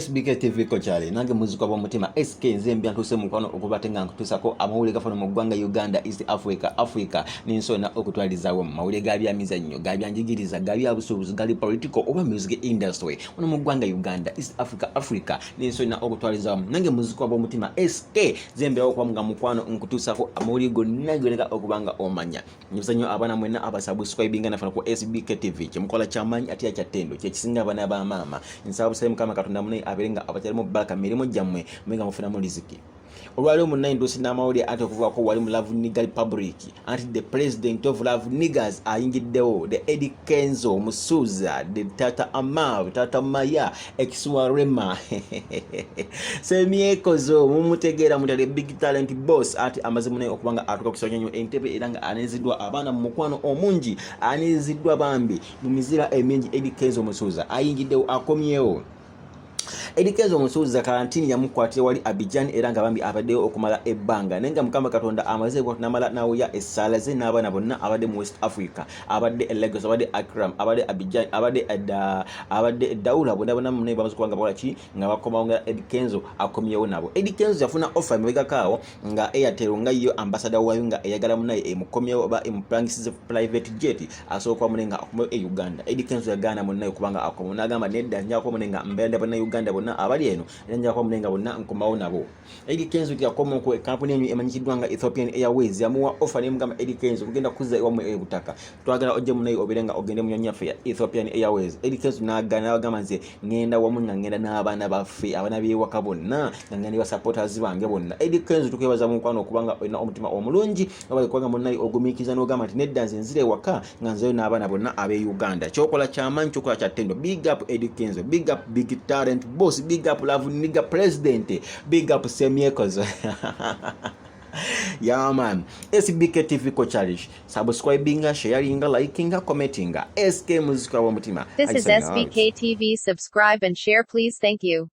SBK TV ko chali nange muziko wa mutima SK nzembi antuse mukwano okubatenga nkutusako amawule gafano mu ggwanga Uganda East Africa ninsona okutwalizawo mawule gabya mizannyo gabya njigiriza gabya busubuzi gali political oba music industry ono mu ggwanga Uganda East Africa ninsona okutwalizawo nange muziko wa mutima SK zembi okwa mga mukwano nkutusako amawule gonna gweneka okubanga omanya nyuzanyo abana mwena abasubscribinga nafana ku SBK TV kimukola chamanyi ati akyatendo kyekisinga abana ba mama nsabu semu kama katonda munai aberenga abakyalimu baka mirimo jammwe mwenga mufuna mu riziki olwali munai ndosi namawuli ate okuvuga ko wali mu Love Nigga Republic anti the president of Love Niggas ayingiddewo the Eddie Kenzo Musuza the Tata Amav Tata Maya Exwarema semyekozo mumutegera mutale big talent boss ati amaze munai okubanga atuka kusonyanyo entebe eranga anezidwa abana mu mukwano omungi anezidwa bambi mu mizira emingi Eddie Kenzo Musuza ayingiddewo akomyewo Eddie Kenzo Musuza karantini ya mukwatire wali Abidjan eranga bambi abaddewo okumala ebbanga nenga mukama katonda amaze ko namala nawo ya esala ze n'abana bonna abadde mu West Africa abadde Lagos abadde Accra abadde Abidjan abadde Daula bonna munne bamaze kubanga bwaki nga bakoma nga Eddie Kenzo akomyewo nabo Eddie Kenzo yafuna offer mebega kawo nga Airtel nga yo ambassador wayo nga eyagala munaye emukomyewo ba emplangisize private jet asokwa munenga akomyewo e Uganda Eddie Kenzo yagana munnaye kubanga akomona agamba nedda njako munenga mbenda bonna Uganda bonna abali eno njja kwa munenga bonna nkomawo nabo Eddie Kenzo yakoma ku company enyu emanyikidwa nga Ethiopian Airways yamuwa offer ne mugamba Eddie Kenzo kugenda kuza iwamwe ebutaka twagala ojje munayi oberenga ogende munyonyafe ya Ethiopian Airways Eddie Kenzo nagana bagamba nze ngenda wamu ngenda n'abaana baffe abana biwaka bonna ngandi ba supporters bange bonna Eddie Kenzo tukwebaza mu nkwano okubanga olina omutima omulungi abali kwanga munayi ogumikiza n'ogamba nti nedda nze nzire waka nga nzeyo n'abaana bonna abe Uganda kyokola kyamanyi kyokola kya tendo big up Eddie Kenzo big up big talent boss big up Love Nigga president big up semyekozo yeah man SBK TV ko challenge subscribinga sharinga likinga commentinga SK muzika wa mutima This is SBK TV. Subscribe and share please. Thank you.